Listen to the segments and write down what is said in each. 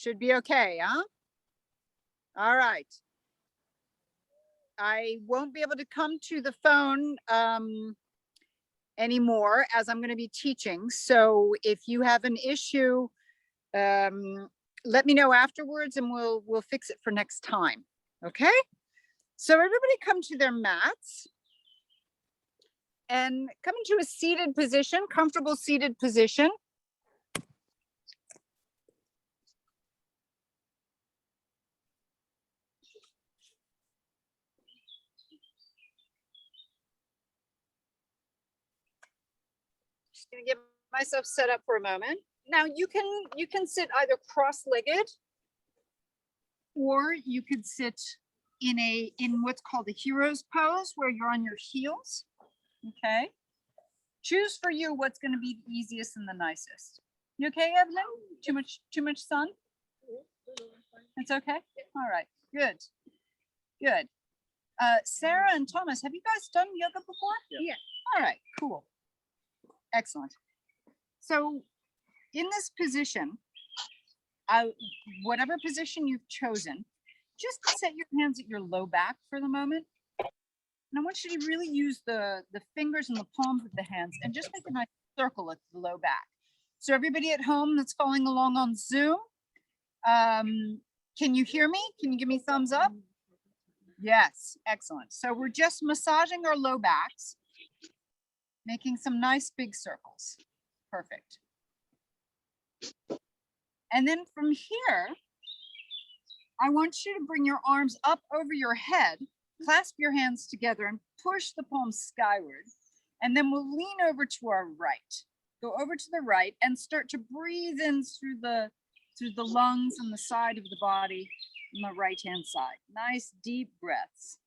Should be okay, huh? All right. I won't be able to come to the phone anymore as I'm going to be teaching. So if you have an issue, let me know afterwards and we'll fix it for next time. Okay? So everybody come to their mats and come into a seated position, comfortable seated position. Just gonna get myself set up for a moment. Now you can sit either cross-legged or you could sit in what's called a hero's pose where you're on your heels. Okay. Choose for you what's going to be the easiest and the nicest. You okay, Evelyn? Too much sun? It's okay. All right. Good. Good. Sarah and Thomas, have you guys done yoga before? Yeah. All right. Cool. Excellent. So in this position, whatever position you've chosen, just set your hands at your low back for the moment. And I want you to really use the fingers and the palms of the hands and just make a nice circle at the low back. So everybody at home that's following along on Zoom, can you hear me? Can you give me thumbs up? Yes, excellent. So we're just massaging our low backs, making some nice big circles. Perfect. And then from here, I want you to bring your arms up over your head, clasp your hands together and push the palms skyward. And then we'll lean over to our right. Go over to the right and start to breathe in through the lungs and the side of the body on the right-hand side. Nice deep breaths.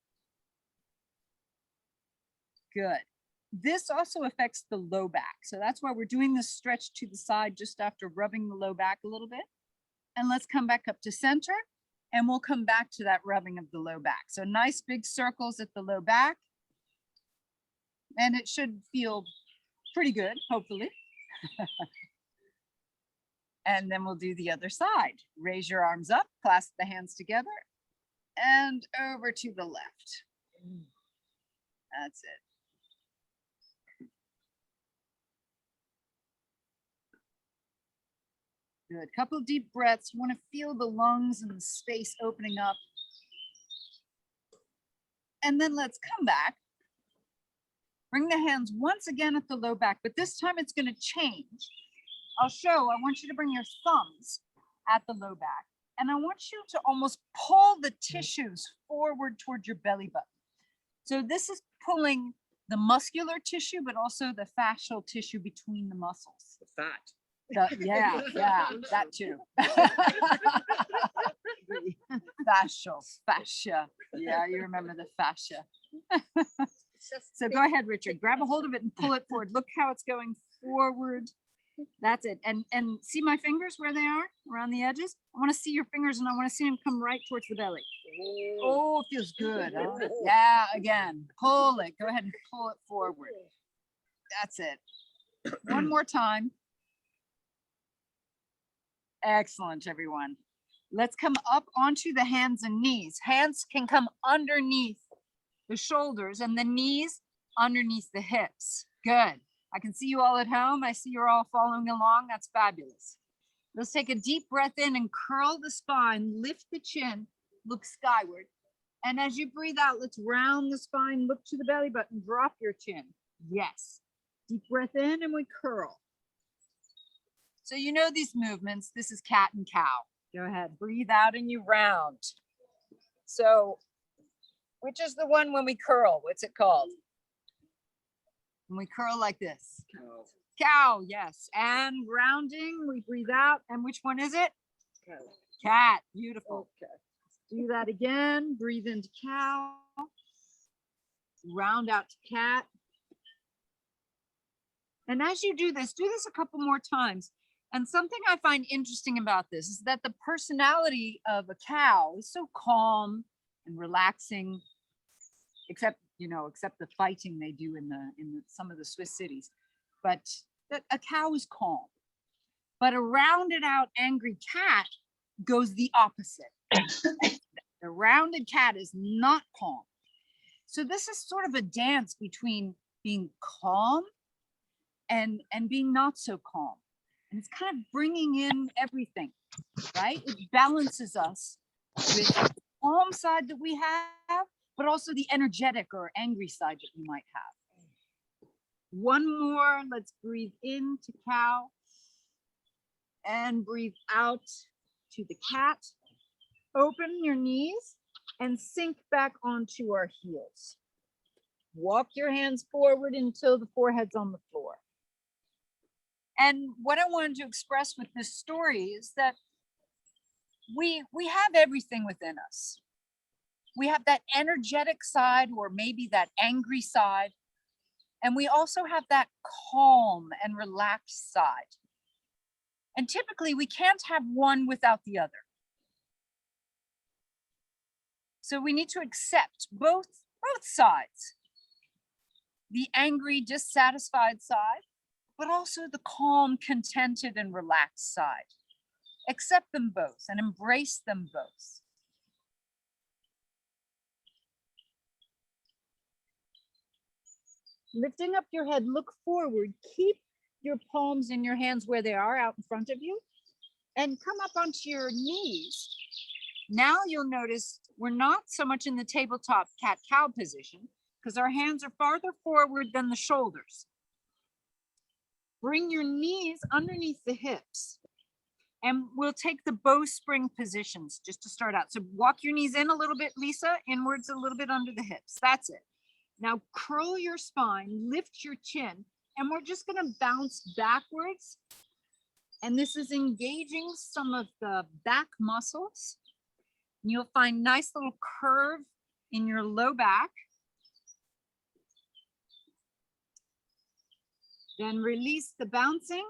Good. This also affects the low back. So that's why we're doing this stretch to the side just after rubbing the low back a little bit. And let's come back up to center and we'll come back to that rubbing of the low back. So nice big circles at the low back. And it should feel pretty good, hopefully. And then we'll do the other side. Raise your arms up, clasp the hands together and over to the left. That's it. Good. Couple of deep breaths. You want to feel the lungs and the space opening up. And then let's come back. Bring the hands once again at the low back, but this time it's going to change. I want you to bring your thumbs at the low back. And I want you to almost pull the tissues forward towards your belly button. So this is pulling the muscular tissue, but also the fascial tissue between the muscles. The fat. Yeah, that too. Fascia. Yeah, you remember the fascia. So go ahead, Richard. Grab a hold of it and pull it forward. Look how it's going forward. That's it. And see my fingers where they are around the edges? I want to see your fingers and I want to see them come right towards the belly. Oh, it feels good. Huh? Yeah, again. Pull it. Go ahead and pull it forward. That's it. One more time. Excellent, everyone. Let's come up onto the hands and knees. Hands can come underneath the shoulders and the knees underneath the hips. Good. I can see you all at home. I see you're all following along. That's fabulous. Let's take a deep breath in and curl the spine, lift the chin, look skyward. And as you breathe out, let's round the spine, look to the belly button, drop your chin. Yes. Deep breath in and we curl. So you know these movements. This is cat and cow. Go ahead, breathe out and you round. So which is the one when we curl? What's it called? When we curl like this. Cow, yes. And rounding, we breathe out. And which one is it? Cat, beautiful. Okay. Do that again. Breathe into cow. Round out to cat. And as you do this a couple more times. And something I find interesting about this is that the personality of a cow is so calm and relaxing, except the fighting they do in some of the Swiss cities. But that a cow is calm. But a rounded out angry cat goes the opposite. The rounded cat is not calm. So this is sort of a dance between being calm and being not so calm. And it's kind of bringing in everything, right? It balances us with the calm side that we have, but also the energetic or angry side that we might have. One more, let's breathe in to cow and breathe out to the cat. Open your knees and sink back onto our heels. Walk your hands forward until the forehead's on the floor. And what I wanted to express with this story is that we have everything within us. We have that energetic side, or maybe that angry side. And we also have that calm and relaxed side. And typically we can't have one without the other. So we need to accept both sides. The angry, dissatisfied side, but also the calm, contented, and relaxed side. Accept them both and embrace them both. Lifting up your head, look forward, keep your palms in your hands where they are out in front of you, and come up onto your knees. Now you'll notice we're not so much in the tabletop cat-cow position because our hands are farther forward than the shoulders. Bring your knees underneath the hips, and we'll take the bowspring positions just to start out. So walk your knees in a little bit, Lisa, inwards a little bit under the hips. That's it. Now curl your spine, lift your chin, and we're just gonna bounce backwards. And this is engaging some of the back muscles. You'll find nice little curve in your low back. Then release the bouncing,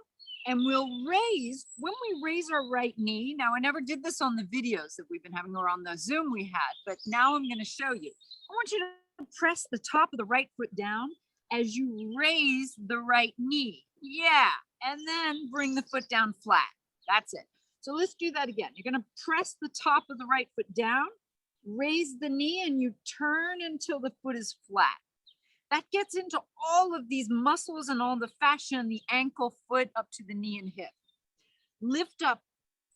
and we'll raise, when we raise our right knee, now I never did this on the videos that we've been having or on the Zoom we had, but now I'm gonna show you. I want you to press the top of the right foot down as you raise the right knee. Yeah, and then bring the foot down flat. That's it. So let's do that again. You're gonna press the top of the right foot down, raise the knee, and you turn until the foot is flat. That gets into all of these muscles and all the fascia in the ankle, foot, up to the knee and hip. Lift up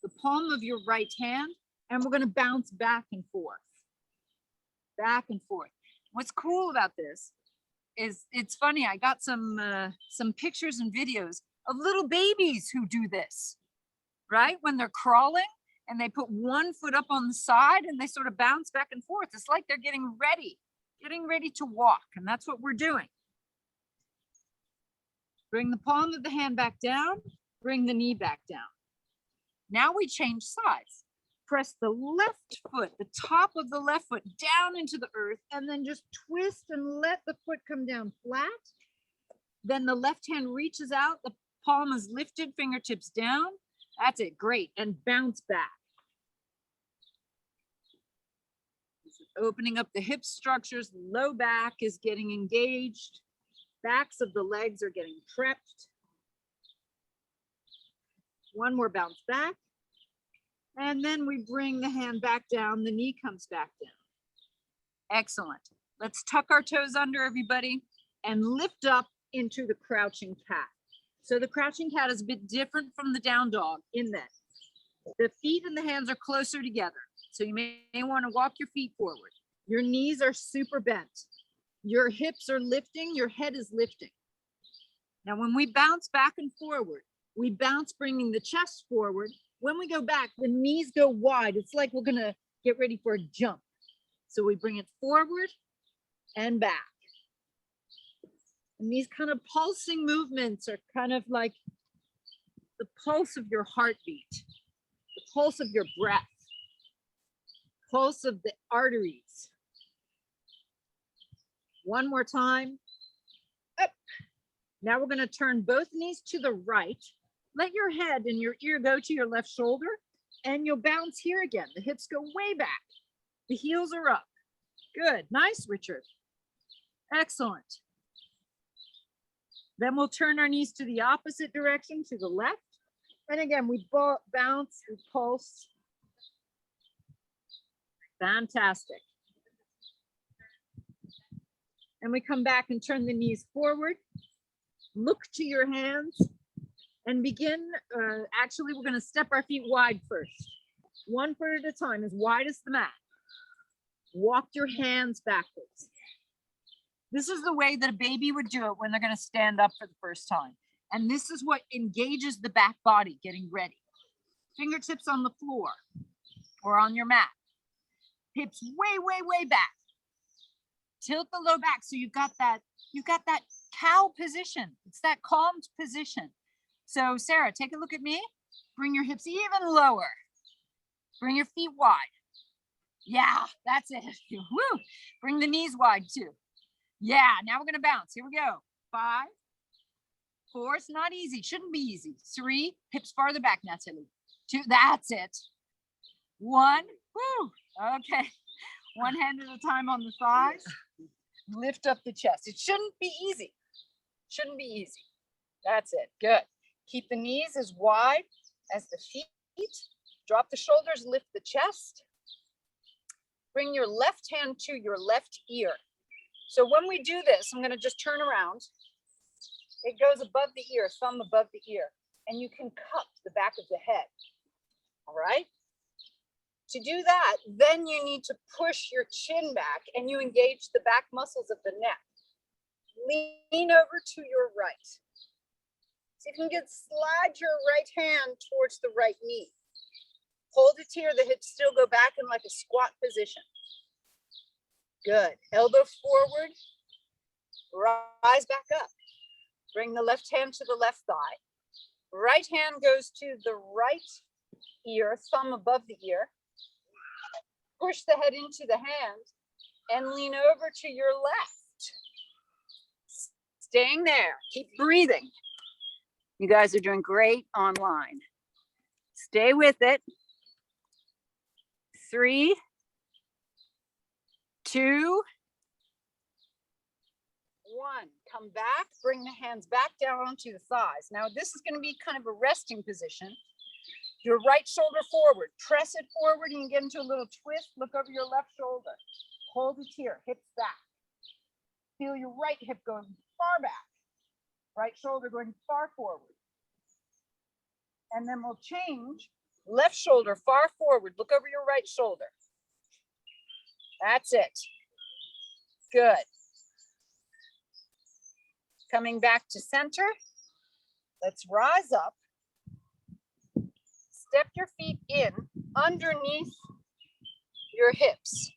the palm of your right hand, and we're gonna bounce back and forth. Back and forth. What's cool about this is, it's funny, I got some pictures and videos of little babies who do this, right? When they're crawling and they put one foot up on the side and they sort of bounce back and forth. It's like they're getting ready to walk, and that's what we're doing. Bring the palm of the hand back down, bring the knee back down. Now we change sides. Press the left foot, the top of the left foot down into the earth, and then just twist and let the foot come down flat. Then the left hand reaches out, the palm is lifted, fingertips down. That's it, great, and bounce back. Opening up the hip structures, low back is getting engaged. Backs of the legs are getting prepped. One more bounce back. And then we bring the hand back down, the knee comes back down. Excellent. Let's tuck our toes under, everybody, and lift up into the crouching cat. So the crouching cat is a bit different from the down dog in that the feet and the hands are closer together. So you may want to walk your feet forward. Your knees are super bent. Your hips are lifting, your head is lifting. Now, when we bounce back and forward, we bounce bringing the chest forward. When we go back, the knees go wide. It's like we're gonna get ready for a jump. So we bring it forward and back. And these kind of pulsing movements are kind of like the pulse of your heartbeat, the pulse of your breath, pulse of the arteries. One more time. Up. Now we're going to turn both knees to the right. Let your head and your ear go to your left shoulder, and you'll bounce here again. The hips go way back. The heels are up. Good. Nice, Richard. Excellent. Then we'll turn our knees to the opposite direction, to the left. And again, we bounce, we pulse, Fantastic. And we come back and turn the knees forward. Look to your hands and begin. Actually, we're going to step our feet wide first. One foot at a time, as wide as the mat. Walk your hands backwards. This is the way that a baby would do it when they're going to stand up for the first time. And this is what engages the back body getting ready. Fingertips on the floor or on your mat. Hips way, way, way back. Tilt the low back so you've got that cow position. It's that calmed position. So Sarah, take a look at me. Bring your hips even lower. Bring your feet wide. Yeah, that's it. Woo. Bring the knees wide too. Yeah, now we're gonna bounce. Here we go. 5, 4, it's not easy. Shouldn't be easy. 3, hips farther back, Natalie. 2, that's it. 1, woo. Okay. One hand at a time on the thighs. Lift up the chest. It shouldn't be easy. Shouldn't be easy. That's it. Good. Keep the knees as wide as the feet. Drop the shoulders, lift the chest. Bring your left hand to your left ear. So when we do this, I'm going to just turn around. It goes above the ear, thumb above the ear, and you can cup the back of the head. All right? To do that, then you need to push your chin back and you engage the back muscles of the neck. Lean over to your right. See if you can slide your right hand towards the right knee. Hold it here, the hips still go back in like a squat position. Good. Elbow forward, rise back up. Bring the left hand to the left thigh. Right hand goes to the right ear, thumb above the ear. Push the head into the hand and lean over to your left. Staying there. Keep breathing. You guys are doing great online. Stay with it. 3, 2, 1. Come back. Bring the hands back down onto the thighs. Now this is going to be kind of a resting position. Your right shoulder forward. Press it forward and you get into a little twist. Look over your left shoulder. Hold it here. Hips back. Feel your right hip going far back. Right shoulder going far forward. And then we'll change. Left shoulder far forward. Look over your right shoulder. That's it. Good. Coming back to center. Let's rise up. Step your feet in underneath your hips.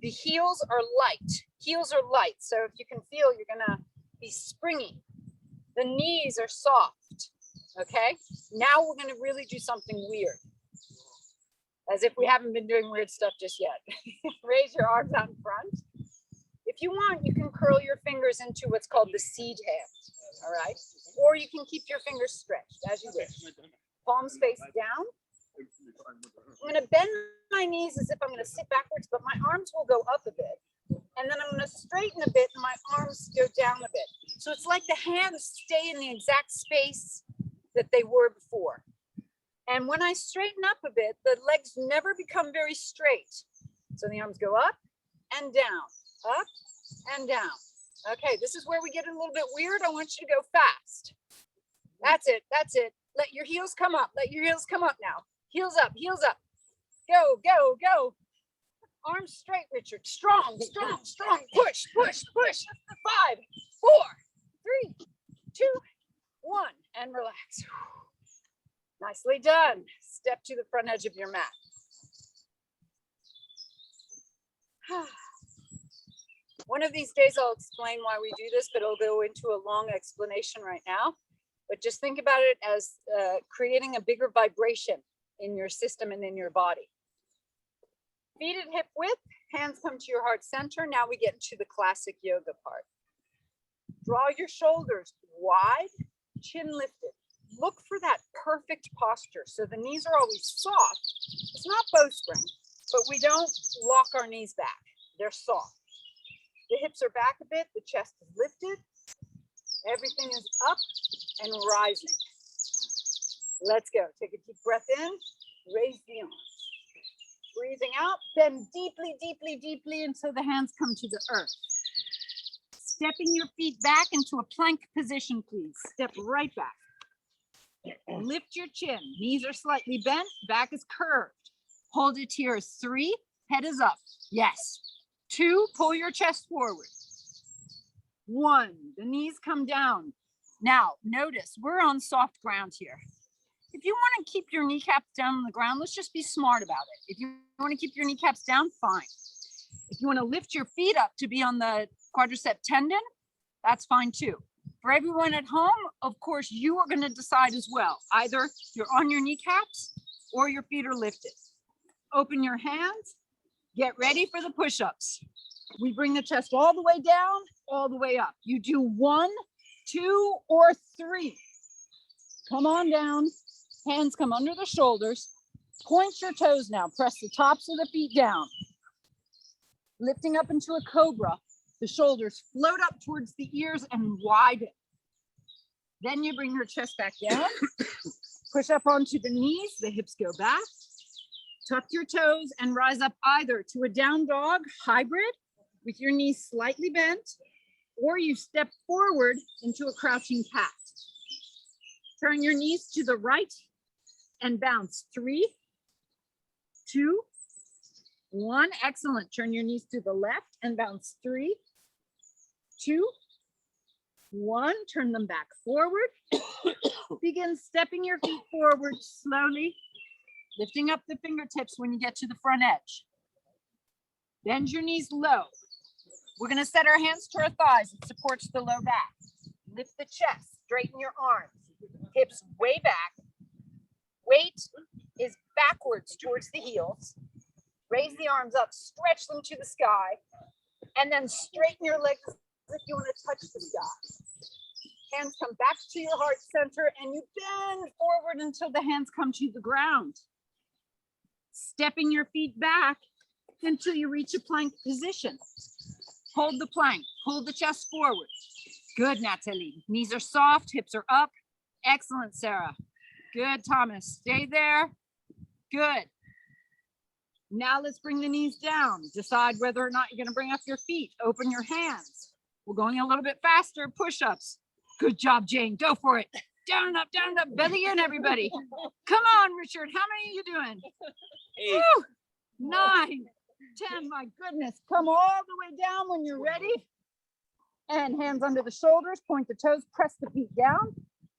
The heels are light. Heels are light. So if you can feel, you're going to be springy. The knees are soft. Okay. Now we're going to really do something weird. As if we haven't been doing weird stuff just yet. Raise your arms out in front. If you want, you can curl your fingers into what's called the seed hand. All right. Or you can keep your fingers stretched as you wish. Palms face down. I'm going to bend my knees as if I'm going to sit backwards, but my arms will go up a bit. And then I'm going to straighten a bit and my arms go down a bit. So it's like the hands stay in the exact space that they were before. And when I straighten up a bit, the legs never become very straight. So the arms go up and down, up and down. Okay, this is where we get a little bit weird. I want you to go fast. That's it, that's it. Let your heels come up. Let your heels come up now. Heels up, heels up. Go, go, go. Arms straight, Richard. Strong, strong, strong. Push, push, push. 5, 4, 3, 2, 1. And relax. Nicely done. Step to the front edge of your mat. One of these days I'll explain why we do this, but I'll go into a long explanation right now. But just think about it as creating a bigger vibration in your system and in your body. Feet at hip width, hands come to your heart center. Now we get into the classic yoga part. Draw your shoulders wide, chin lifted. Look for that perfect posture. So the knees are always soft. It's not bowspring, but we don't lock our knees back. They're soft. The hips are back a bit, the chest is lifted. Everything is up and rising. Let's go. Take a deep breath in, raise the arms. Breathing out, bend deeply, deeply, deeply until the hands come to the earth. Stepping your feet back into a plank position, please. Step right back. Lift your chin. Knees are slightly bent. Back is curved. Hold it here. 3. Head is up. Yes. 2. Pull your chest forward. 1. The knees come down. Now, notice we're on soft ground here. If you want to keep your kneecaps down on the ground, let's just be smart about it. If you want to keep your kneecaps down, fine. If you want to lift your feet up to be on the quadricep tendon, that's fine too. For everyone at home, of course, you are going to decide as well. Either you're on your kneecaps or your feet are lifted. Open your hands. Get ready for the push-ups. We bring the chest all the way down, all the way up. You do 1, 2, or 3. Come on down. Hands come under the shoulders. Point your toes now. Press the tops of the feet down. Lifting up into a cobra. The shoulders float up towards the ears and widen. Then you bring your chest back down. Push up onto the knees. The hips go back. Tuck your toes and rise up either to a down dog hybrid with your knees slightly bent, or you step forward into a crouching cat. Turn your knees to the right and bounce. 3, 2, 1. Excellent. Turn your knees to the left and bounce. 3, 2, 1. Turn them back forward. Begin stepping your feet forward slowly, lifting up the fingertips when you get to the front edge. Bend your knees low. We're going to set our hands to our thighs. It supports the low back. Lift the chest. Straighten your arms. Hips way back. Weight is backwards towards the heels. Raise the arms up. Stretch them to the sky. And then straighten your legs as if you want to touch the sky. Hands come back to your heart center and you bend forward until the hands come to the ground. Stepping your feet back until you reach a plank position. Hold the plank, pull the chest forward. Good, Natalie. Knees are soft, hips are up. Excellent, Sarah. Good, Thomas. Stay there. Good. Now let's bring the knees down. Decide whether or not you're gonna bring up your feet. Open your hands. We're going a little bit faster, push-ups. Good job, Jane. Go for it. Down and up, belly in, everybody. Come on, Richard. How many are you doing? 8. Woo! 9, 10. My goodness. Come all the way down when you're ready. And hands under the shoulders. Point the toes. Press the feet down.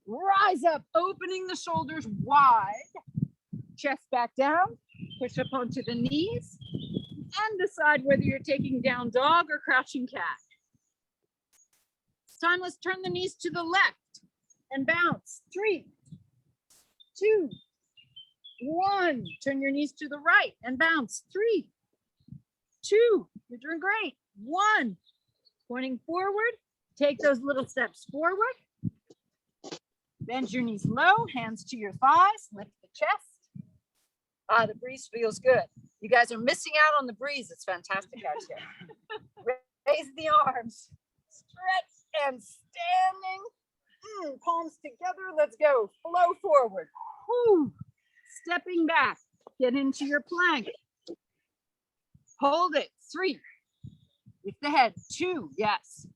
Rise up, opening the shoulders wide. Chest back down. Push up onto the knees. And decide whether you're taking down dog or crouching cat. It's time. Let's turn the knees to the left and bounce. 3, 2, 1. Turn your knees to the right and bounce. 3, 2. You're doing great. 1. Pointing forward. Take those little steps forward. Bend your knees low. Hands to your thighs. Lift the chest. The breeze feels good. You guys are missing out on the breeze. It's fantastic out here. Raise the arms. Stretch and standing. Palms together. Let's go. Flow forward. Whew. Stepping back. Get into your plank. Hold it. 3. Lift the head. 2. Yes.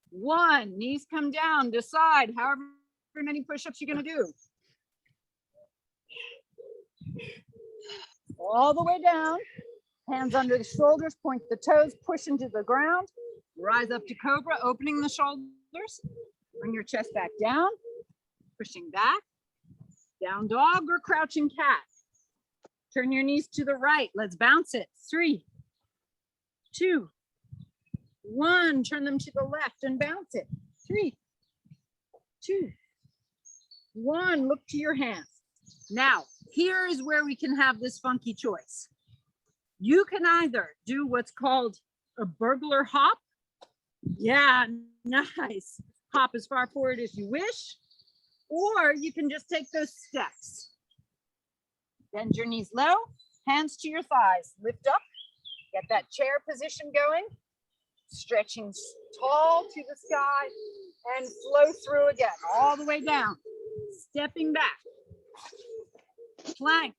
1. Knees come down. Decide however many push-ups you're going to do. All the way down. Hands under the shoulders. Point the toes. Push into the ground. Rise up to cobra. Opening the shoulders. Bring your chest back down. Pushing back. Down dog or crouching cat. Turn your knees to the right. Let's bounce it. 3, 2, 1. Turn them to the left and bounce it. 3, 2, 1. Look to your hands. Now, here is where we can have this funky choice. You can either do what's called a burglar hop. Yeah, nice. Hop as far forward as you wish. Or you can just take those steps. Bend your knees low, hands to your thighs. Lift up, get that chair position going. Stretching tall to the sky and flow through again, all the way down. Stepping back. Plank.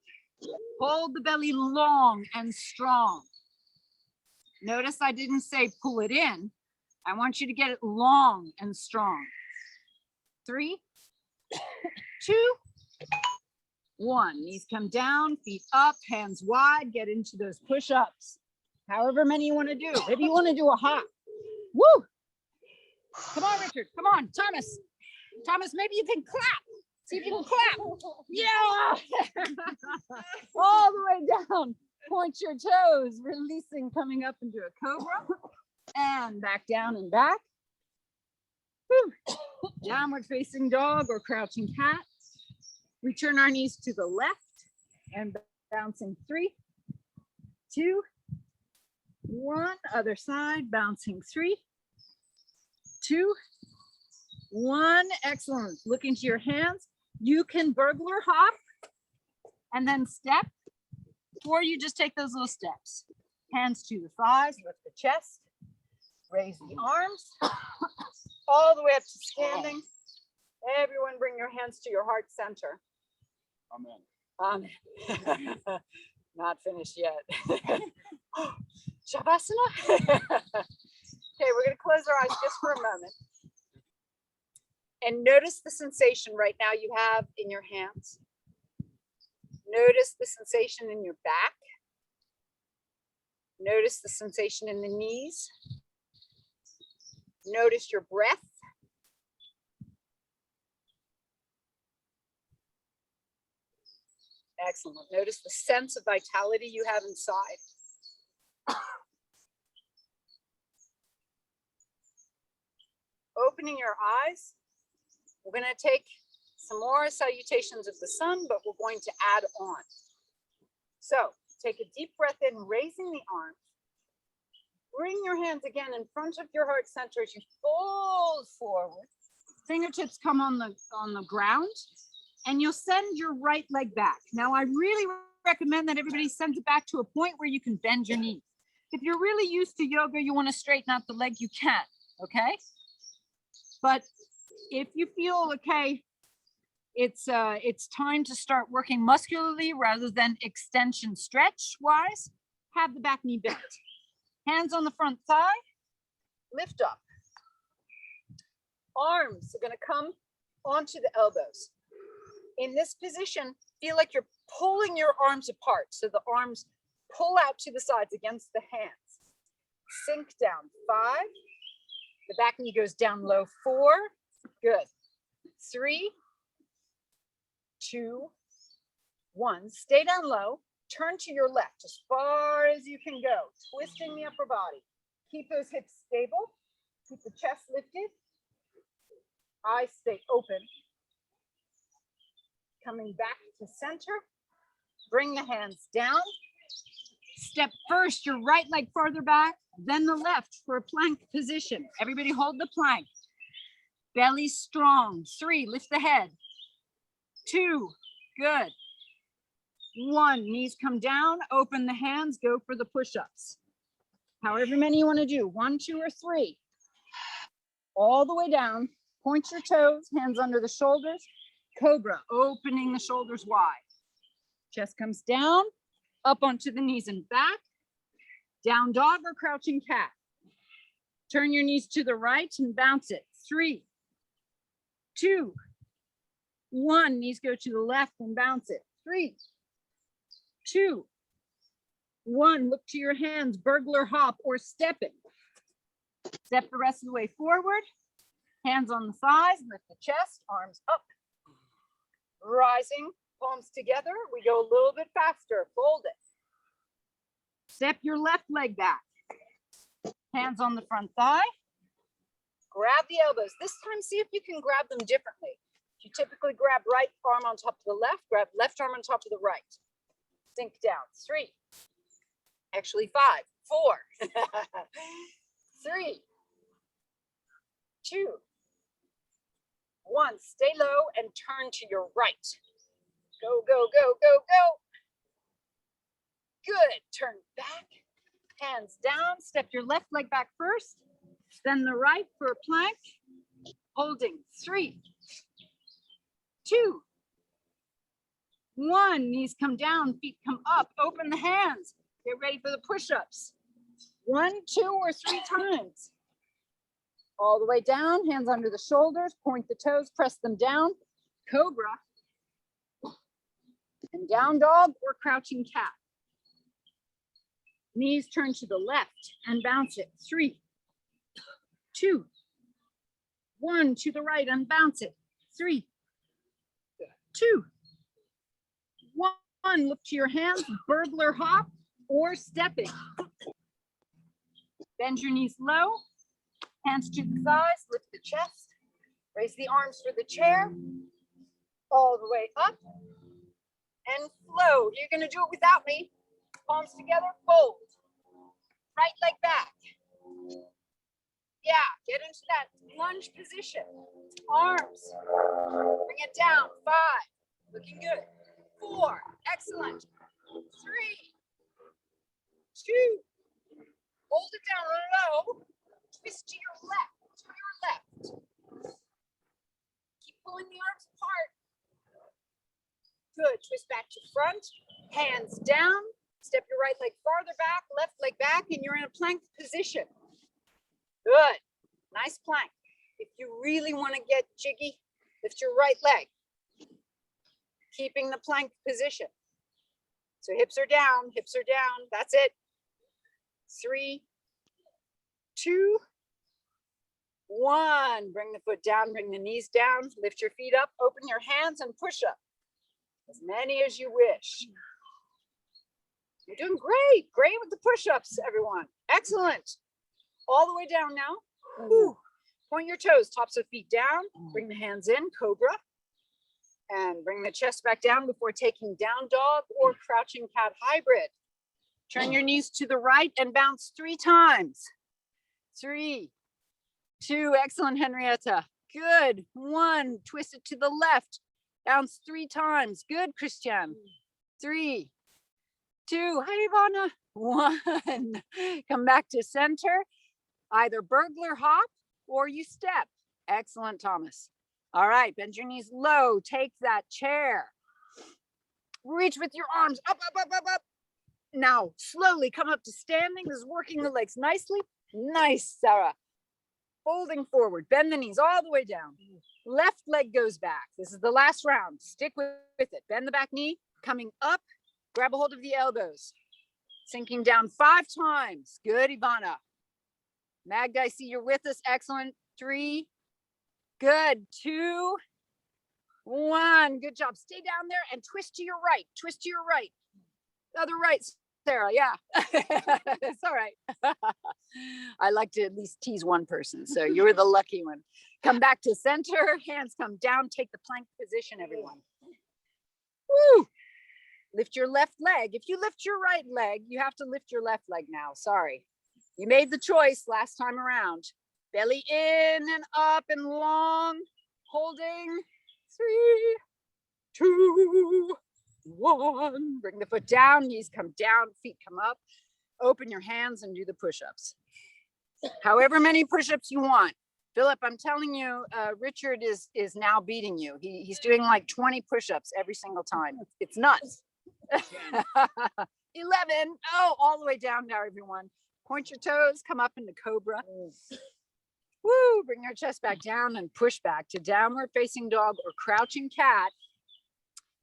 Hold the belly long and strong. Notice I didn't say pull it in. I want you to get it long and strong. 3, 2, 1. Knees come down, feet up, hands wide. Get into those push-ups. However many you want to do. Maybe you want to do a hop. Woo! Come on, Richard. Come on, Thomas. Thomas, maybe you can clap. See if you can clap. Yeah! All the way down. Point your toes, releasing, coming up into a cobra. And back down and back. Whew. Downward facing dog or crouching cat. We turn our knees to the left and bouncing 3, 2, 1. Other side, bouncing 3, 2, 1. Excellent. Look into your hands. You can burglar hop and then step, or you just take those little steps. Hands to the thighs, lift the chest, raise the arms, all the way up to standing. Everyone bring your hands to your heart center. Amen. Amen. Not finished yet. Shavasana. Okay, we're going to close our eyes just for a moment. And notice the sensation right now you have in your hands. Notice the sensation in your back. Notice the sensation in the knees. Notice your breath. Excellent. Notice the sense of vitality you have inside. Opening your eyes. We're going to take some more salutations of the sun, but we're going to add on. So take a deep breath in, raising the arms. Bring your hands again in front of your heart center as you fold forward. Fingertips come on the ground, and you'll send your right leg back. Now, I really recommend that everybody sends it back to a point where you can bend your knees. If you're really used to yoga, you want to straighten out the leg, you can, okay? But if you feel okay, it's time to start working muscularly rather than extension stretch wise, have the back knee bent. Hands on the front thigh, lift up. Arms are going to come onto the elbows. In this position, feel like you're pulling your arms apart. So the arms pull out to the sides against the hands. Sink down, 5. The back knee goes down low, 4. Good. 3, 2, 1. Stay down low. Turn to your left as far as you can go, twisting the upper body. Keep those hips stable. Keep the chest lifted. Eyes stay open. Coming back to center. Bring the hands down. Step first your right leg farther back, then the left for a plank position. Everybody hold the plank. Belly strong. 3, lift the head. 2, good. 1, knees come down, open the hands, go for the push-ups. However many you want to do, 1, 2, or 3. All the way down, point your toes, hands under the shoulders. Cobra, opening the shoulders wide. Chest comes down, up onto the knees and back. Down dog or crouching cat. Turn your knees to the right and bounce it. 3, 2, 1, knees go to the left and bounce it. 3, 2, 1, look to your hands, burglar hop or stepping. Step the rest of the way forward. Hands on the thighs, lift the chest, arms up. Rising, palms together. We go a little bit faster, fold it. Step your left leg back. Hands on the front thigh. Grab the elbows. This time, see if you can grab them differently. You typically grab right arm on top of the left, grab left arm on top of the right. Sink down. 3, actually 5, 4, 3, 2, 1. Stay low and turn to your right. Go, go, go, go, go. Good. Turn back. Hands down. Step your left leg back first, then the right for a plank. Holding. 3, 2, 1, knees come down, feet come up, open the hands. Get ready for the push-ups. 1, 2, or 3 times. All the way down, hands under the shoulders, point the toes, press them down. Cobra. And down dog or crouching cat. Knees turn to the left and bounce it. 3, 2, 1, to the right and bounce it. 3, 2, 1. Look to your hands, burglar hop or stepping. Bend your knees low, hands to the thighs, lift the chest, raise the arms for the chair, all the way up and flow. You're gonna do it without me. Palms together, fold. Right leg back. Yeah, get into that lunge position. Arms, bring it down. 5, looking good. 4, excellent. 3, 2, hold it down low. Twist to your left, Keep pulling the arms apart. Good, twist back to front, hands down. Step your right leg farther back, left leg back, and you're in a plank position. Good, nice plank. If you really want to get jiggy, lift your right leg, keeping the plank position. So hips are down, that's it. 3, 2, 1. Bring the foot down, bring the knees down, lift your feet up, open your hands and push up. As many as you wish. You're doing great. Great with the push-ups, everyone. Excellent. All the way down now. Whew. Point your toes, tops of feet down. Bring the hands in, cobra. And bring the chest back down before taking down dog or crouching cat hybrid. Turn your knees to the right and bounce 3 times. 3, 2, excellent, Henrietta. Good. 1, twist it to the left. Bounce 3 times. Good, Christian. 3, 2, hi, Ivana. 1. Come back to center. Either burglar hop or you step. Excellent, Thomas. All right, bend your knees low. Take that chair. Reach with your arms up, up, up, up, up. Now, slowly come up to standing. This is working the legs nicely. Nice, Sarah. Folding forward. Bend the knees all the way down. Left leg goes back. This is the last round. Stick with it. Bend the back knee. Coming up. Grab a hold of the elbows. Sinking down 5 times. Good, Ivana. Magda, I see you're with us. Excellent. 3. Good. 2, 1. Good job. Stay down there and twist to your right. Twist to your right. The other right, Sarah. Yeah. It's all right. I like to at least tease one person. So you're the lucky one. Come back to center. Hands come down. Take the plank position, everyone. Woo! Lift your left leg. If you lift your right leg, you have to lift your left leg now. Sorry. You made the choice last time around. Belly in and up and long. Holding. 3, 2, 1. Bring the foot down. Knees come down. Feet come up. Open your hands and do the push-ups. However many push-ups you want. Philip, I'm telling you, Richard is now beating you. He's doing like 20 push-ups every single time. It's nuts. 11. Oh, all the way down now, everyone. Point your toes, come up into cobra. Woo, bring your chest back down and push back to downward facing dog or crouching cat.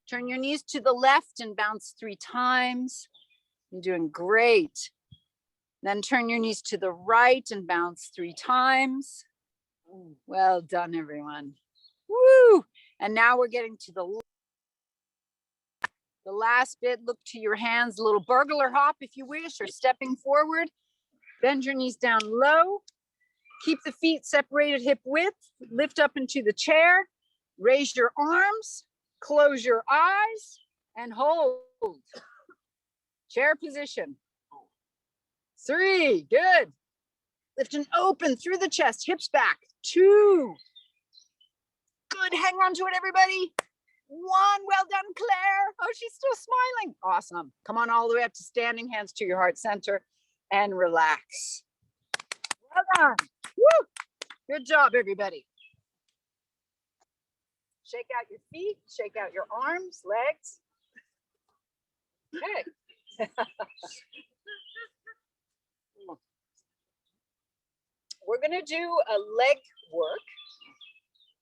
Turn your knees to the left and bounce 3 times. You're doing great. Then turn your knees to the right and bounce 3 times. Well done, everyone. Woo! And now we're getting to the last bit. Look to your hands, a little burglar hop if you wish, or stepping forward. Bend your knees down low. Keep the feet separated hip width. Lift up into the chair. Raise your arms. Close your eyes and hold. Chair position. 3, good. Lift and open through the chest, hips back. 2. Good, hang on to it, everybody. 1, well done, Claire. Oh, she's still smiling. Awesome. Come on all the way up to standing, hands to your heart center, and relax. Well done. Woo! Good job, everybody. Shake out your feet, shake out your arms, legs. Okay. We're gonna do a leg work.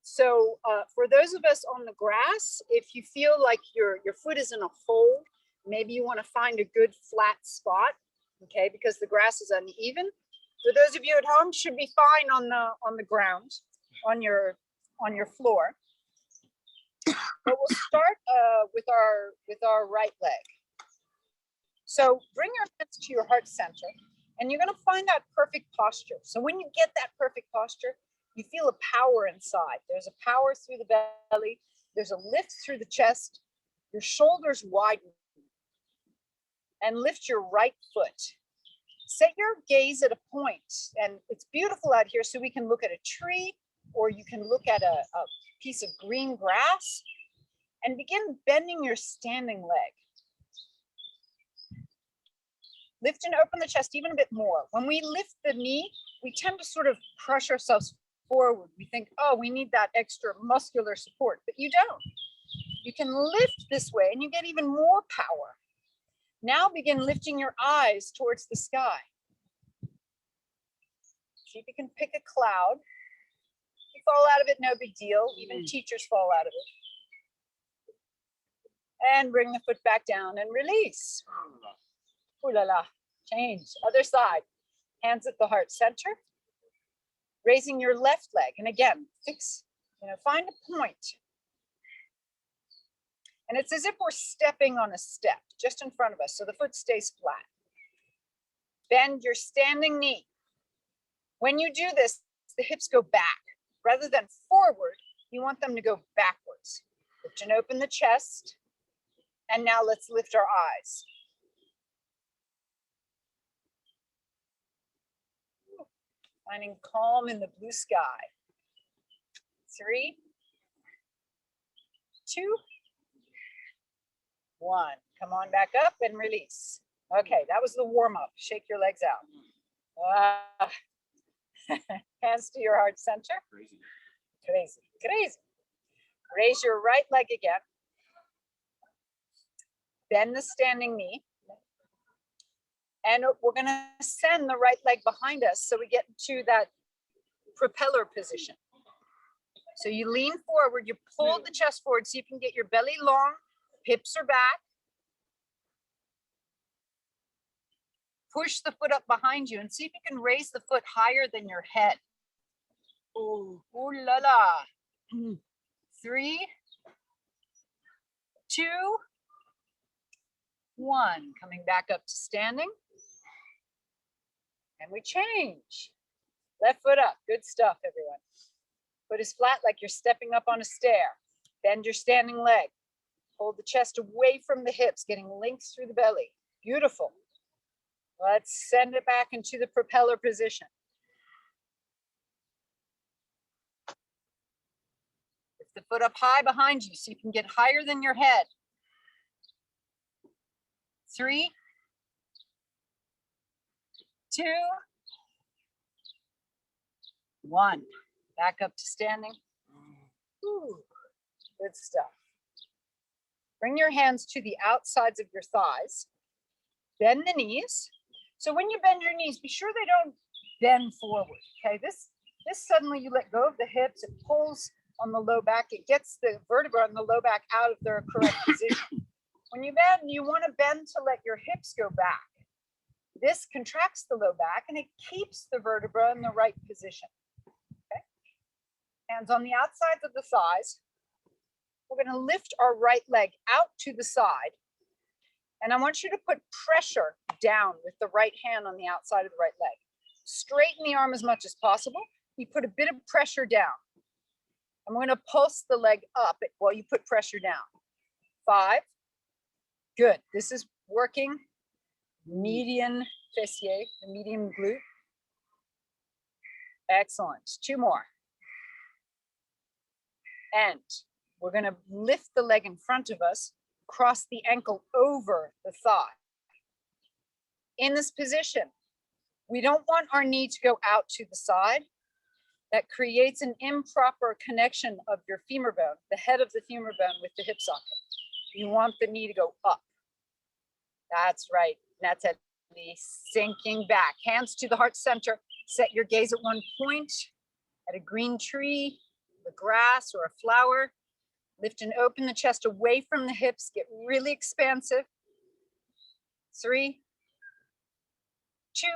So for those of us on the grass, if you feel like your foot is in a hole, maybe you want to find a good flat spot, okay, because the grass is uneven. For those of you at home, should be fine on the ground, on your floor. But we'll start with our right leg. So bring your hands to your heart center, and you're going to find that perfect posture. So when you get that perfect posture, you feel a power inside. There's a power through the belly. There's a lift through the chest. Your shoulders widen. And lift your right foot. Set your gaze at a point, and it's beautiful out here, so we can look at a tree, or you can look at a piece of green grass, and begin bending your standing leg. Lift and open the chest even a bit more. When we lift the knee, we tend to sort of crush ourselves forward. We think, oh, we need that extra muscular support, but you don't. You can lift this way and you get even more power. Now begin lifting your eyes towards the sky. See if you can pick a cloud. If you fall out of it, no big deal. Even teachers fall out of it. And bring the foot back down and release. Ooh la la. Change. Other side. Hands at the heart center. Raising your left leg. And again, fix, find a point. And it's as if we're stepping on a step just in front of us, so the foot stays flat. Bend your standing knee. When you do this, the hips go back. Rather than forward, you want them to go backwards. Lift and open the chest. And now let's lift our eyes. Finding calm in the blue sky. 3, 2, 1. Come on back up and release. Okay, that was the warm up. Shake your legs out. Hands to your heart center. Crazy. Raise your right leg again. Bend the standing knee. And we're going to send the right leg behind us so we get to that propeller position. So you lean forward, you pull the chest forward so you can get your belly long, hips are back. Push the foot up behind you and see if you can raise the foot higher than your head. Ooh, ooh la la. 3, 2, 1. Coming back up to standing. And we change. Left foot up. Good stuff, everyone. Foot is flat like you're stepping up on a stair. Bend your standing leg. Hold the chest away from the hips, getting links through the belly. Beautiful. Let's send it back into the propeller position. Lift the foot up high behind you so you can get higher than your head. 3, 2, 1. Back up to standing. Ooh, good stuff. Bring your hands to the outsides of your thighs. Bend the knees. So when you bend your knees, be sure they don't bend forward. Okay, this suddenly you let go of the hips, it pulls on the low back, it gets the vertebra on the low back out of their correct position. When you bend, you want to bend to let your hips go back. This contracts the low back and it keeps the vertebra in the right position. Okay. Hands on the outsides of the thighs. We're going to lift our right leg out to the side. And I want you to put pressure down with the right hand on the outside of the right leg. Straighten the arm as much as possible. You put a bit of pressure down. I'm going to pulse the leg up while you put pressure down. 5. Good. This is working median fessier, the medium glute. Excellent. 2 more. And we're going to lift the leg in front of us, cross the ankle over the thigh. In this position, we don't want our knee to go out to the side. That creates an improper connection of your femur bone, the head of the femur bone with the hip socket. You want the knee to go up. That's right. That's it. Sinking back. Hands to the heart center. Set your gaze at one point, at a green tree, the grass, or a flower. Lift and open the chest away from the hips. Get really expansive. 3, 2,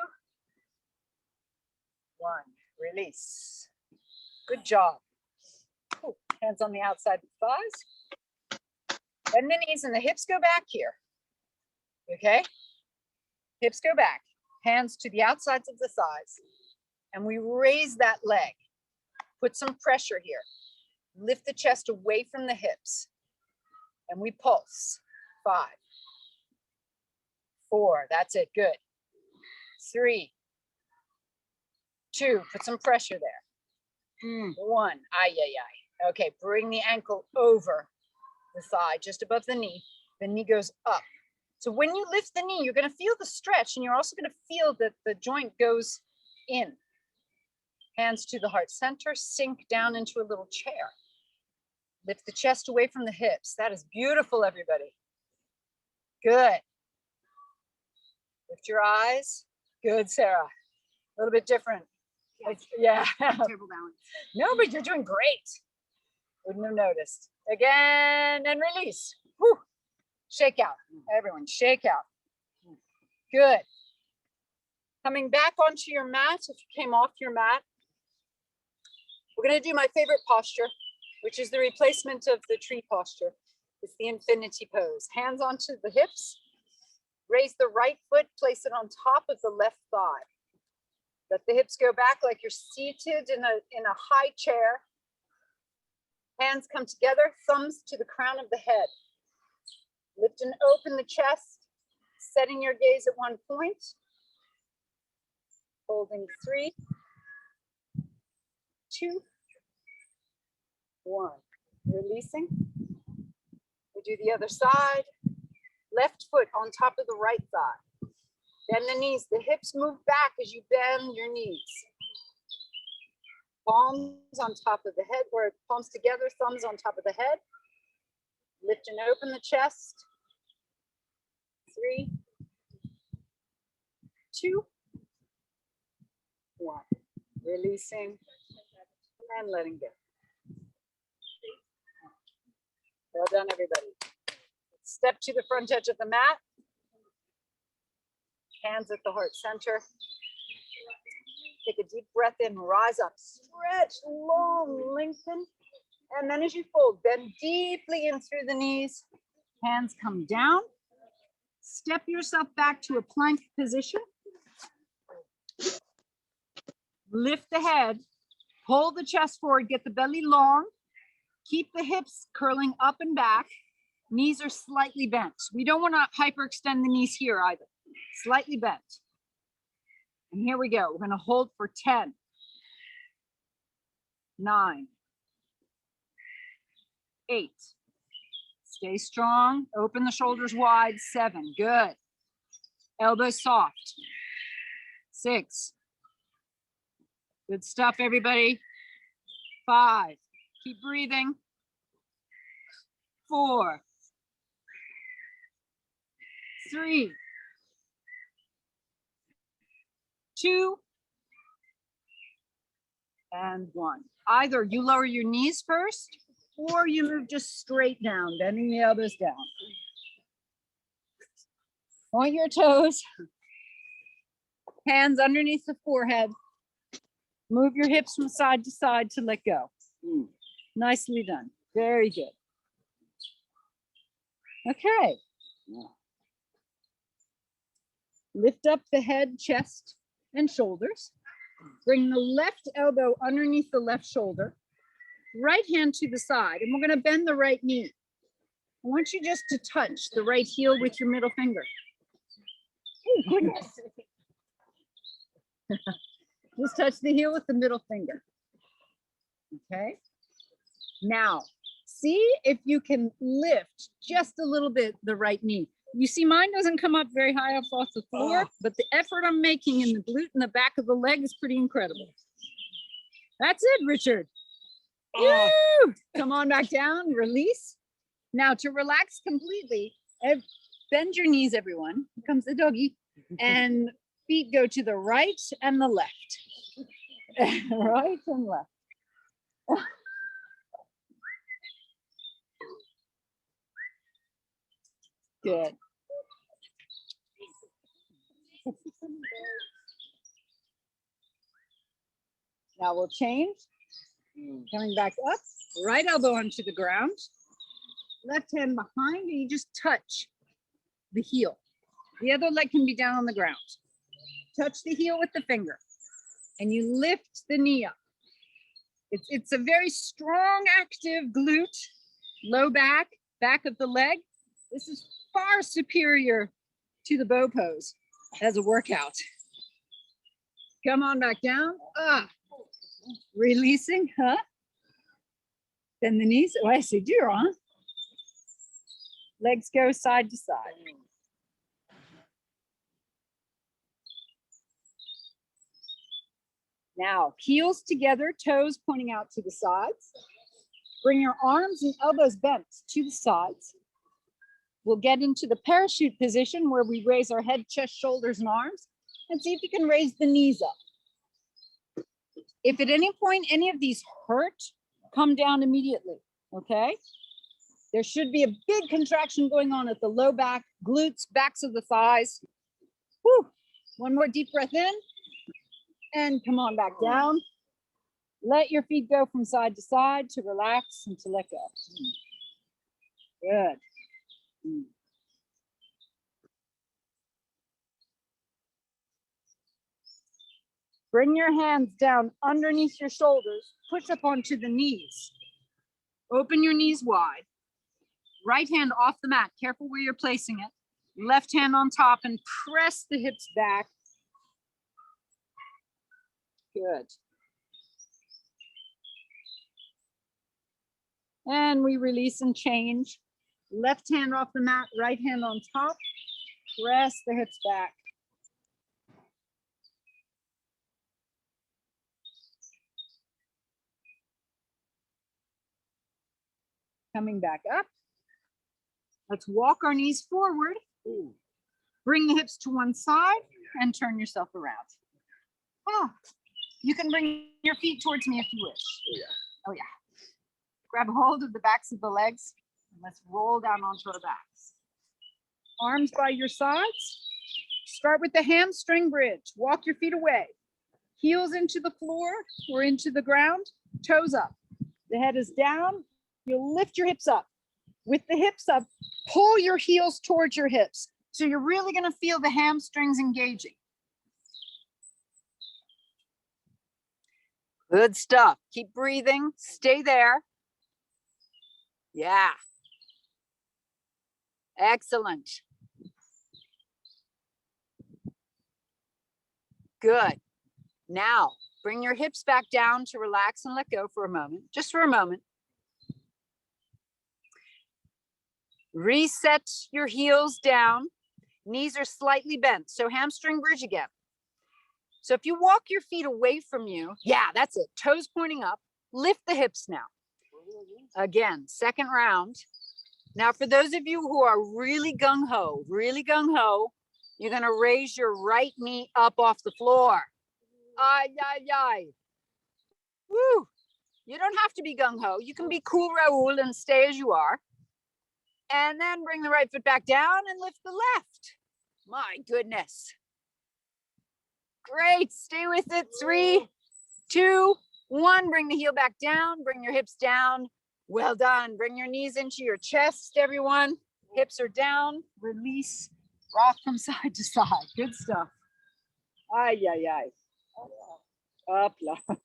1. Release. Good job. Ooh, hands on the outside of the thighs. Bend the knees and the hips go back here. Okay? Hips go back. Hands to the outsides of the thighs. And we raise that leg. Put some pressure here. Lift the chest away from the hips. And we pulse. 5, 4. That's it. Good. 3, 2. Put some pressure there. 1. Ay, ay, ay. Okay, bring the ankle over the thigh, just above the knee. The knee goes up. So when you lift the knee, you're going to feel the stretch, and you're also going to feel that the joint goes in. Hands to the heart center, sink down into a little chair. Lift the chest away from the hips. That is beautiful, everybody. Good. Lift your eyes. Good, Sarah. A little bit different. Yeah. Terrible balance. No, but you're doing great. Wouldn't have noticed. Again, and release. Whew. Shake out. Everyone, shake out. Good. Coming back onto your mat, if you came off your mat, we're going to do my favorite posture, which is the replacement of the tree posture. It's the infinity pose. Hands onto the hips. Raise the right foot, place it on top of the left thigh. Let the hips go back like you're seated in a high chair. Hands come together, thumbs to the crown of the head. Lift and open the chest, setting your gaze at one point. Holding 3, 2, 1. Releasing. We do the other side. Left foot on top of the right thigh. Bend the knees. The hips move back as you bend your knees. Palms on top of the head, or palms together, thumbs on top of the head. Lift and open the chest. 3, 2, 1. Releasing and letting go. Well done, everybody. Step to the front edge of the mat. Hands at the heart center. Take a deep breath in, rise up, stretch, long, lengthen. And then as you fold, bend deeply in through the knees. Hands come down. Step yourself back to a plank position. Lift the head, pull the chest forward, get the belly long. Keep the hips curling up and back. Knees are slightly bent. We don't want to hyperextend the knees here either. Slightly bent. And here we go. We're going to hold for 10, 9, 8. Stay strong. Open the shoulders wide. 7. Good. Elbows soft. 6. Good stuff, everybody. 5. Keep breathing. 4. 3. 2. And 1. Either you lower your knees first, or you move just straight down, bending the elbows down. Point your toes. Hands underneath the forehead. Move your hips from side to side to let go. Nicely done. Very good. Okay. Lift up the head, chest, and shoulders. Bring the left elbow underneath the left shoulder. Right hand to the side, and we're going to bend the right knee. I want you just to touch the right heel with your middle finger. Oh, goodness. Just touch the heel with the middle finger. Okay. Now, see if you can lift just a little bit the right knee. You see, mine doesn't come up very high up off the floor, but the effort I'm making in the glute and the back of the leg is pretty incredible. That's it, Richard. Woo! Come on back down, release. Now to relax completely, bend your knees, everyone. Here comes the doggy. And feet go to the right and the left. Right and left. Good. Now we'll change. Coming back up, right elbow onto the ground, left hand behind, and you just touch the heel. The other leg can be down on the ground. Touch the heel with the finger, and you lift the knee up. It's a very strong, active glute, low back, back of the leg. This is far superior to the bow pose as a workout. Come on back down. Releasing, huh? Then the knees, ouais, c'est dur, hein? Legs go side to side. Now, heels together, toes pointing out to the sides. Bring your arms and elbows bent to the sides. We'll get into the parachute position where we raise our head, chest, shoulders, and arms, and see if you can raise the knees up. If at any point any of these hurt, come down immediately, okay? There should be a big contraction going on at the low back, glutes, backs of the thighs. Whew. One more deep breath in, and come on back down. Let your feet go from side to side to relax and to let go. Good. Bring your hands down underneath your shoulders, push up onto the knees. Open your knees wide. Right hand off the mat, careful where you're placing it. Left hand on top and press the hips back. Good. And we release and change. Left hand off the mat, right hand on top. Press the hips back. Coming back up. Let's walk our knees forward. Bring the hips to one side and turn yourself around. Oh, you can bring your feet towards me if you wish. Oh yeah. Grab hold of the backs of the legs and let's roll down onto our backs. Arms by your sides. Start with the hamstring bridge. Walk your feet away. Heels into the floor or into the ground. Toes up. The head is down. You'll lift your hips up. With the hips up, pull your heels towards your hips. So you're really going to feel the hamstrings engaging. Good stuff. Keep breathing. Stay there. Yeah. Excellent. Good. Now, bring your hips back down to relax and let go for a moment, just for a moment. Reset your heels down. Knees are slightly bent, so hamstring bridge again. So if you walk your feet away from you, yeah, that's it. Toes pointing up. Lift the hips now. Again, second round. Now, for those of you who are really gung-ho, you're going to raise your right knee up off the floor. Ay, ay, ay. Woo. You don't have to be gung-ho. You can be cool Raoul and stay as you are. And then bring the right foot back down and lift the left. My goodness. Great. Stay with it. 3, 2, 1. Bring the heel back down. Bring your hips down. Well done. Bring your knees into your chest, everyone. Hips are down. Release. Rock from side to side. Good stuff. Ay, ay, ay. Up,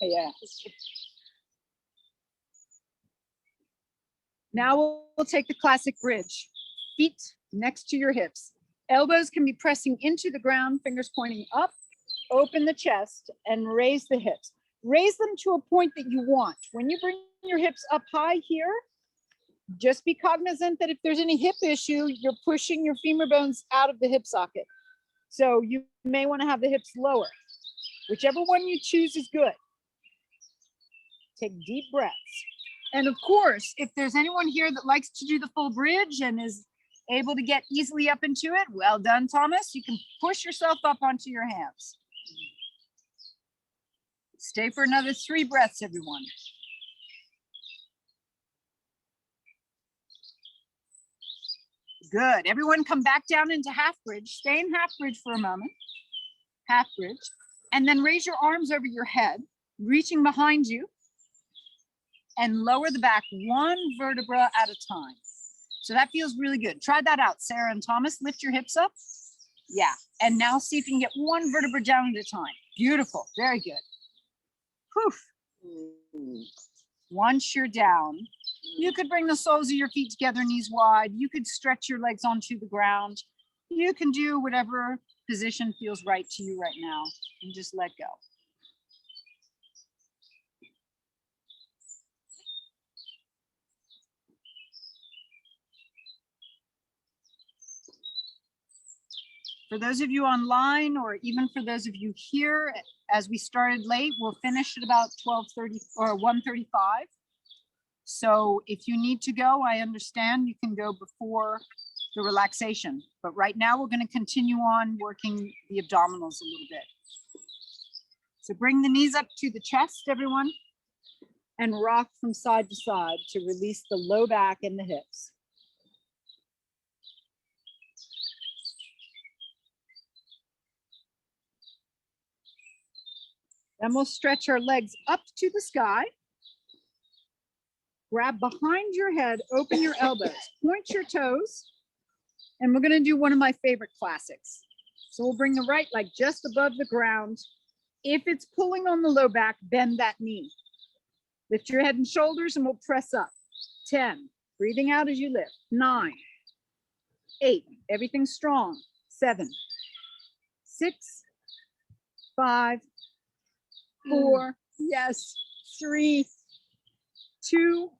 yeah. Now we'll take the classic bridge. Feet next to your hips. Elbows can be pressing into the ground, fingers pointing up. Open the chest and raise the hips. Raise them to a point that you want. When you bring your hips up high here, just be cognizant that if there's any hip issue, you're pushing your femur bones out of the hip socket. So you may want to have the hips lower. Whichever one you choose is good. Take deep breaths. And of course, if there's anyone here that likes to do the full bridge and is Able to get easily up into it? Well done, Thomas. You can push yourself up onto your hands. Stay for another 3 breaths, everyone. Good. Everyone come back down into half bridge. Stay in half bridge for a moment. Half bridge. And then raise your arms over your head, reaching behind you. And lower the back 1 vertebra at a time. So that feels really good. Try that out, Sarah and Thomas. Lift your hips up. Yeah. And now see if you can get 1 vertebra down at a time. Beautiful. Very good. Whew. Once you're down, you could bring the soles of your feet together, knees wide. You could stretch your legs onto the ground. You can do whatever position feels right to you right now and just let go. For those of you online, or even for those of you here, as we started late, we'll finish at about 12:30 or 1:35. So if you need to go, I understand you can go before the relaxation. But right now we're going to continue on working the abdominals a little bit. So bring the knees up to the chest, everyone, and rock from side to side to release the low back and the hips. Then we'll stretch our legs up to the sky. Grab behind your head, open your elbows, point your toes, and we're gonna do one of my favorite classics. So we'll bring the right leg just above the ground. If it's pulling on the low back, bend that knee. Lift your head and shoulders and we'll press up. 10, breathing out as you lift. 9, 8, everything's strong. 7, 6, 5, 4, yes, 3, 2,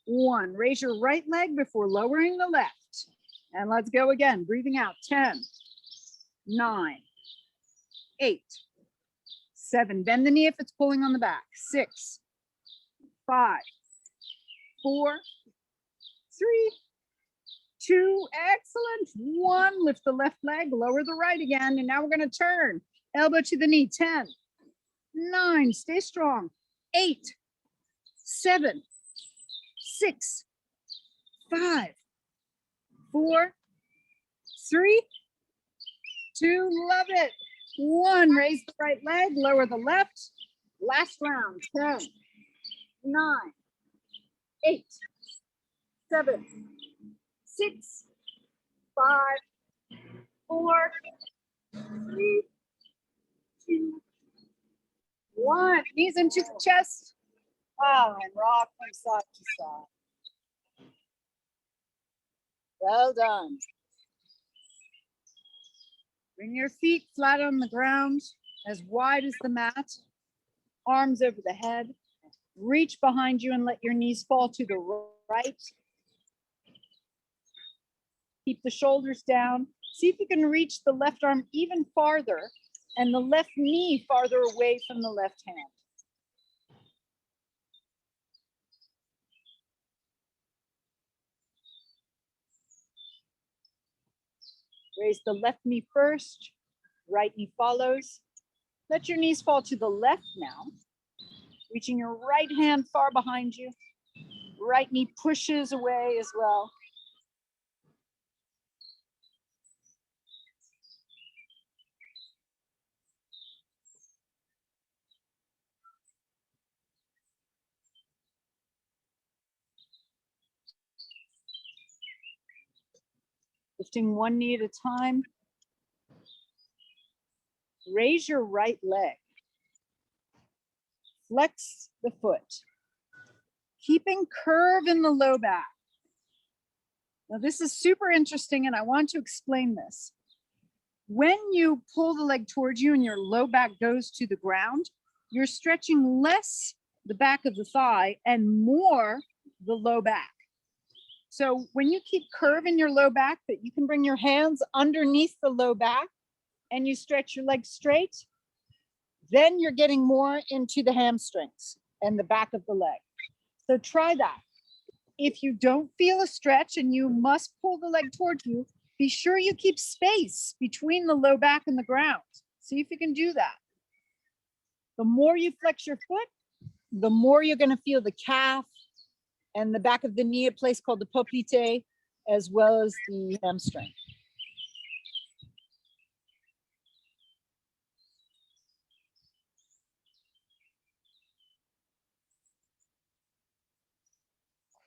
1. Raise your right leg before lowering the left. And let's go again. Breathing out. 10, 9, 8, 7. Bend the knee if it's pulling on the back. 6, 5, 4, 3, 2. Excellent. 1. Lift the left leg, lower the right again. And now we're going to turn. Elbow to the knee. 10, 9. Stay strong. 8, 7, 6, 5, 4, 3, 2. Love it. 1. Raise the right leg, lower the left. Last round. 10, 9, 8, 7, 6, 5, 4, 3, 2, 1. Knees into the chest. And rock from side to side. Well done. Bring your feet flat on the ground, as wide as the mat. Arms over the head. Reach behind you and let your knees fall to the right. Keep the shoulders down. See if you can reach the left arm even farther and the left knee farther away from the left hand. Raise the left knee first, right knee follows. Let your knees fall to the left now. Reaching your right hand far behind you. Right knee pushes away as well. Lifting one knee at a time. Raise your right leg. Flex the foot. Keeping curve in the low back. Now this is super interesting and I want to explain this. When you pull the leg towards you and your low back goes to the ground, you're stretching less the back of the thigh and more the low back. So when you keep curve in your low back, that you can bring your hands underneath the low back and you stretch your legs straight, then you're getting more into the hamstrings and the back of the leg. So try that. If you don't feel a stretch and you must pull the leg towards you, be sure you keep space between the low back and the ground. See if you can do that. The more you flex your foot, the more you're going to feel the calf and the back of the knee, a place called the poplite, as well as the hamstring.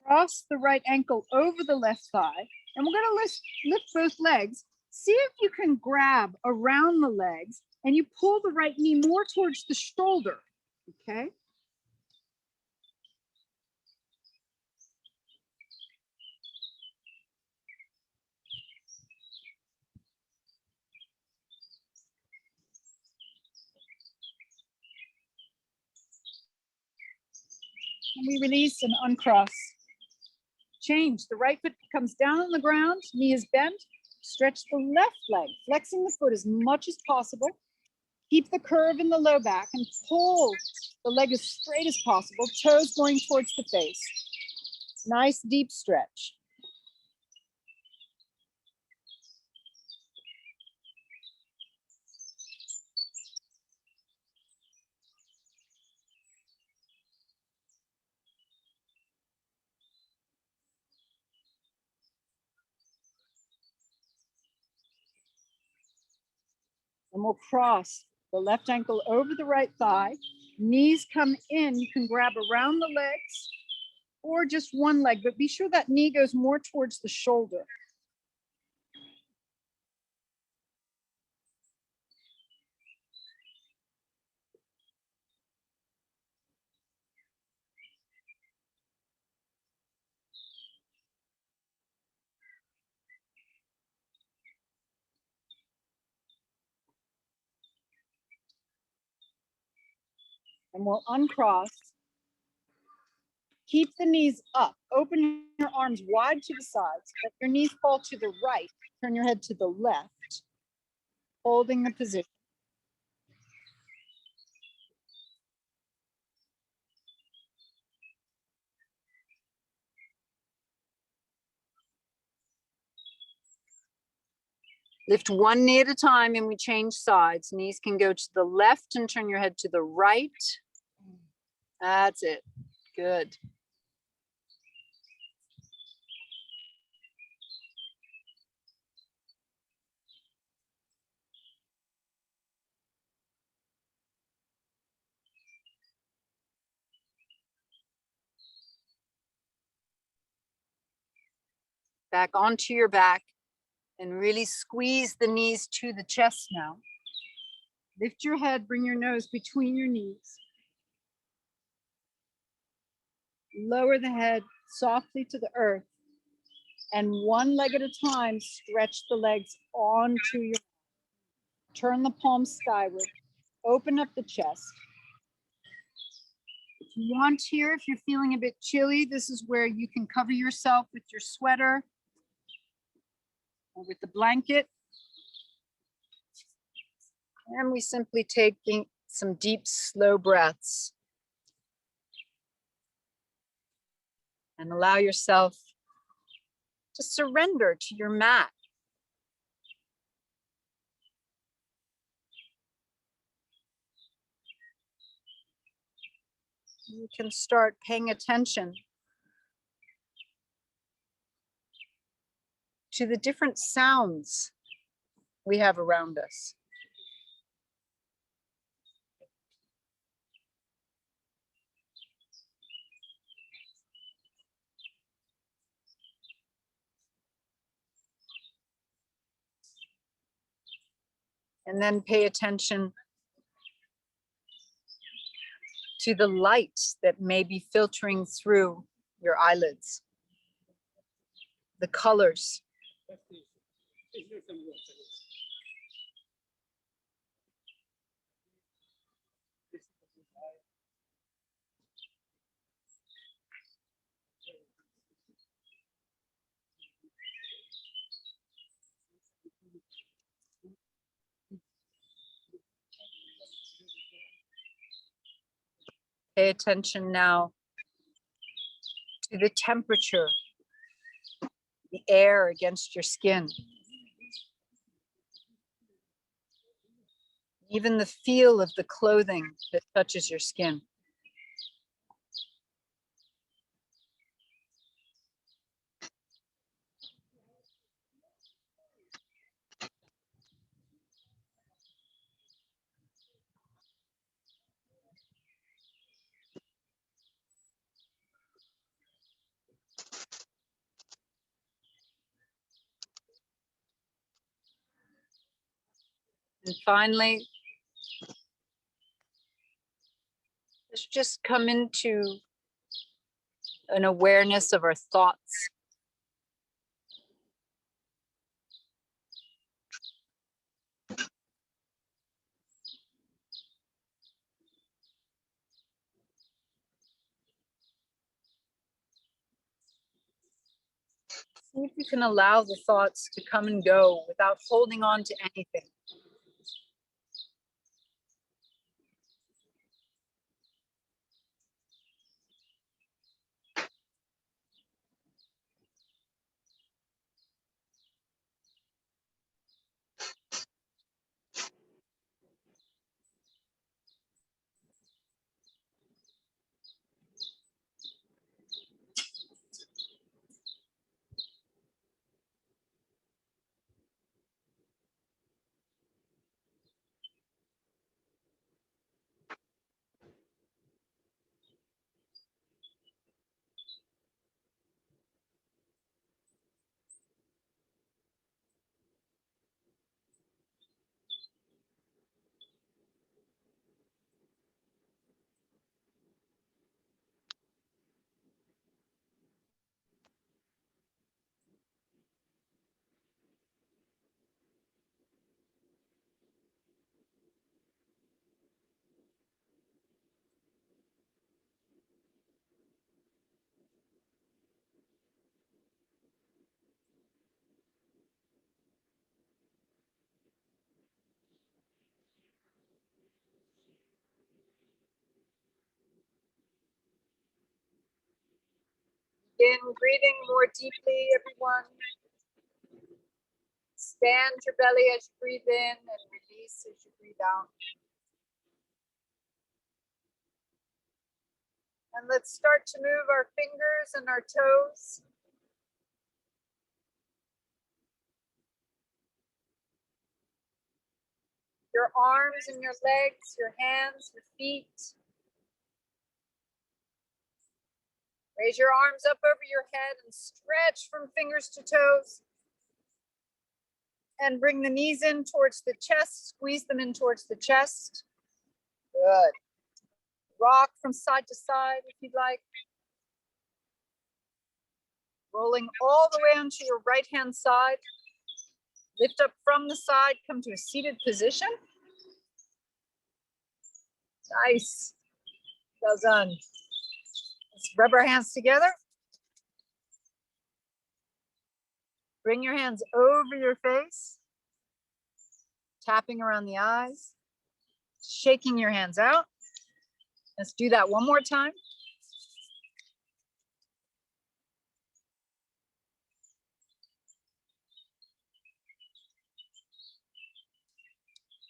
Cross the right ankle over the left thigh, and we're going to lift both legs. See if you can grab around the legs and you pull the right knee more towards the shoulder, okay? And we release and uncross. Change. The right foot comes down on the ground, knee is bent. Stretch the left leg, flexing the foot as much as possible. Keep the curve in the low back and pull the leg as straight as possible, toes going towards the face. Nice deep stretch. And we'll cross the left ankle over the right thigh. Knees come in. You can grab around the legs or just one leg, but be sure that knee goes more towards the shoulder. And we'll uncross. Keep the knees up. Open your arms wide to the sides. Let your knees fall to the right. Turn your head to the left, holding the position. Lift one knee at a time and we change sides. Knees can go to the left and turn your head to the right. That's it. Good. Back onto your back and really squeeze the knees to the chest now. Lift your head, bring your nose between your knees. Lower the head softly to the earth. And one leg at a time, stretch the legs onto your, turn the palms skyward, open up the chest. If you want here, if you're feeling a bit chilly, this is where you can cover yourself with your sweater or with the blanket. And we simply take some deep, slow breaths. And allow yourself to surrender to your mat. You can start paying attention to the different sounds we have around us. And then pay attention to the light that may be filtering through your eyelids, the colors. Pay attention now to the temperature, the air against your skin. Even the feel of the clothing that touches your skin. And finally, let's just come into an awareness of our thoughts. See if you can allow the thoughts to come and go without holding on to anything. Begin breathing more deeply, everyone. Expand your belly as you breathe in and release as you breathe out. And let's start to move our fingers and our toes. Your arms and your legs, your hands, your feet. Raise your arms up over your head and stretch from fingers to toes. And bring the knees in towards the chest, squeeze them in towards the chest. Good. Rock from side to side if you'd like. Rolling all the way onto your right hand side. Lift up from the side, come to a seated position. Nice. Well done. Let's rub our hands together. Bring your hands over your face. Tapping around the eyes. Shaking your hands out. Let's do that one more time.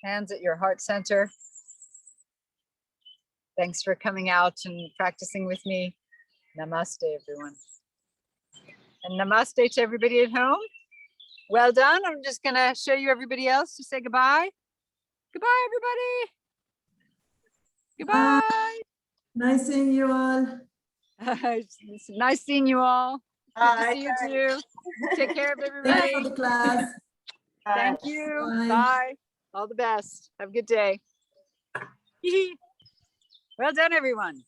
Hands at your heart center. Thanks for coming out and practicing with me. Namaste, everyone. And namaste to everybody at home. Well done. I'm just going to show you everybody else to say goodbye. Goodbye, everybody. Goodbye. Nice seeing you all. It's nice seeing you all. Good to see you too. Take care of everybody. Thank you for the class. Thank you. Bye. Bye. All the best. Have a good day. Well done, everyone.